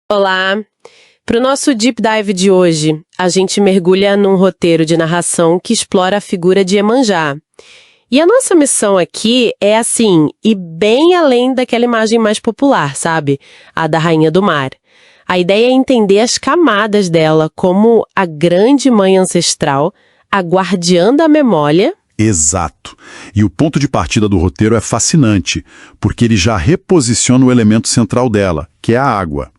Olá! Para o nosso Deep Dive de hoje, a gente mergulha num roteiro de narração que explora a figura de Iemanjá. E a nossa missão aqui é assim, e bem além daquela imagem mais popular, sabe? A da Rainha do Mar. A ideia é entender as camadas dela como a grande mãe ancestral, a guardiã da memória. Exato. E o ponto de partida do roteiro é fascinante, porque ele já reposiciona o elemento central dela, que é a água.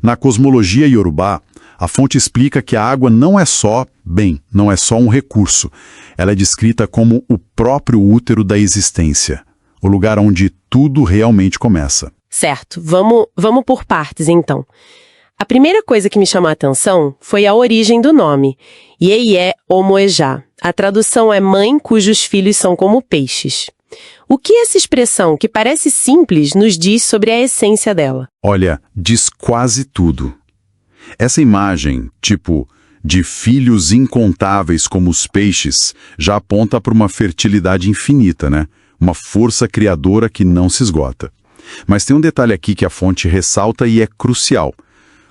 Na cosmologia iorubá, a fonte explica que a água não é só um recurso. Ela é descrita como o próprio útero da existência, o lugar onde tudo realmente começa. Certo, vamos por partes então. A primeira coisa que me chamou a atenção foi a origem do nome, Iê Omoejá. A tradução é mãe cujos filhos são como peixes. O que essa expressão, que parece simples, nos diz sobre a essência dela? Olha, diz quase tudo. Essa imagem, de filhos incontáveis como os peixes, já aponta para uma fertilidade infinita, né? Uma força criadora que não se esgota. Mas tem um detalhe aqui que a fonte ressalta e é crucial.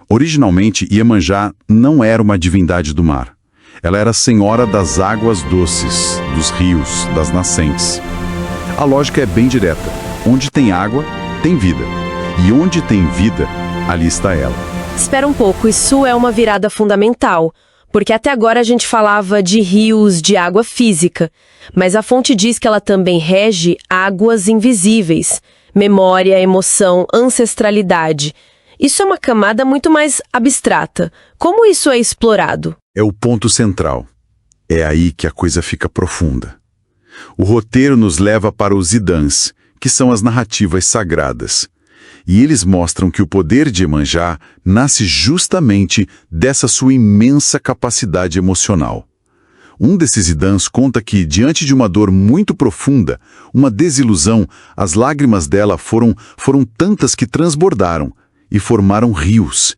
Originalmente, Iemanjá não era uma divindade do mar. Ela era senhora das águas doces, dos rios, das nascentes. A lógica é bem direta. Onde tem água, tem vida. E onde tem vida, ali está ela. Espera um pouco, isso é uma virada fundamental, porque até agora a gente falava de rios, de água física, mas a fonte diz que ela também rege águas invisíveis, memória, emoção, ancestralidade. Isso é uma camada muito mais abstrata. Como isso é explorado? É o ponto central. É aí que a coisa fica profunda. O roteiro nos leva para os Idãs, que são as narrativas sagradas. E eles mostram que o poder de Iemanjá nasce justamente dessa sua imensa capacidade emocional. Um desses Idãs conta que, diante de uma dor muito profunda, uma desilusão, as lágrimas dela foram tantas que transbordaram e formaram rios.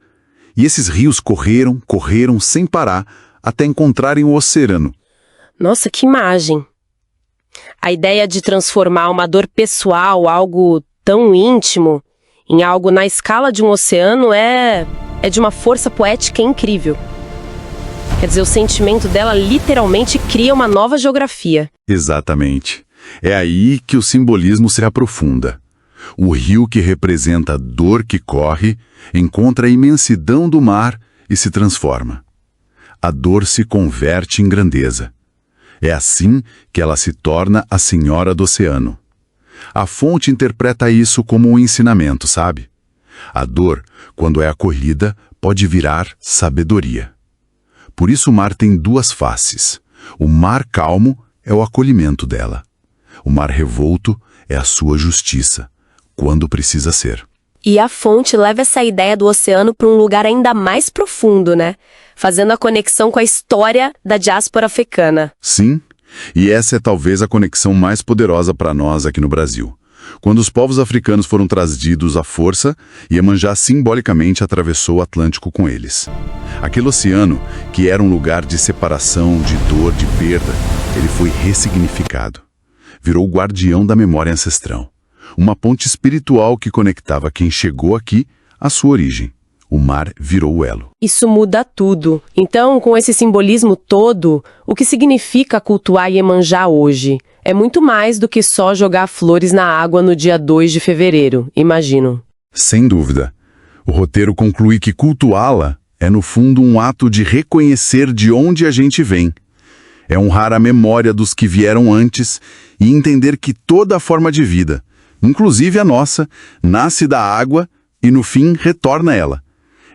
E esses rios correram sem parar até encontrarem o oceano. Nossa, que imagem! A ideia de transformar uma dor pessoal, algo tão íntimo, em algo na escala de um oceano é de uma força poética incrível. Quer dizer, o sentimento dela literalmente cria uma nova geografia. Exatamente. É aí que o simbolismo se aprofunda. O rio que representa a dor que corre encontra a imensidão do mar e se transforma. A dor se converte em grandeza. É assim que ela se torna a senhora do oceano. A fonte interpreta isso como um ensinamento, sabe? A dor, quando é acolhida, pode virar sabedoria. Por isso o mar tem duas faces. O mar calmo é o acolhimento dela. O mar revolto é a sua justiça, quando precisa ser. E a fonte leva essa ideia do oceano para um lugar ainda mais profundo, né? Fazendo a conexão com a história da diáspora africana. Sim, e essa é talvez a conexão mais poderosa para nós aqui no Brasil. Quando os povos africanos foram trazidos à força, Iemanjá simbolicamente atravessou o Atlântico com eles. Aquele oceano, que era um lugar de separação, de dor, de perda, ele foi ressignificado. Virou o guardião da memória ancestral. Uma ponte espiritual que conectava quem chegou aqui à sua origem. O mar virou o elo. Isso muda tudo. Então, com esse simbolismo todo, o que significa cultuar Iemanjá hoje? É muito mais do que só jogar flores na água no dia 2 de fevereiro, imagino. Sem dúvida. O roteiro conclui que cultuá-la é, no fundo, um ato de reconhecer de onde a gente vem. É honrar a memória dos que vieram antes e entender que toda forma de vida, inclusive a nossa, nasce da água e, no fim, retorna a ela.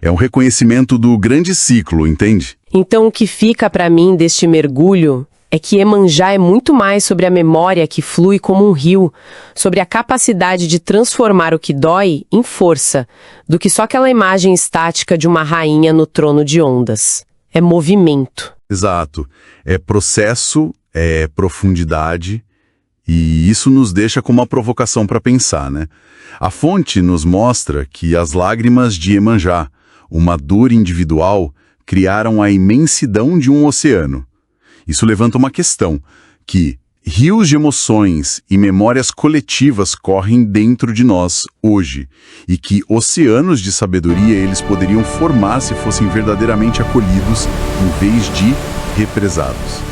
É um reconhecimento do grande ciclo, entende? Então, o que fica para mim deste mergulho é que Iemanjá é muito mais sobre a memória que flui como um rio, sobre a capacidade de transformar o que dói em força, do que só aquela imagem estática de uma rainha no trono de ondas. É movimento. Exato. É processo, é profundidade. E isso nos deixa com uma provocação para pensar, né? A fonte nos mostra que as lágrimas de Iemanjá, uma dor individual, criaram a imensidão de um oceano. Isso levanta uma questão, que Rios de emoções e memórias coletivas correm dentro de nós hoje, e que oceanos de sabedoria eles poderiam formar se fossem verdadeiramente acolhidos em vez de represados.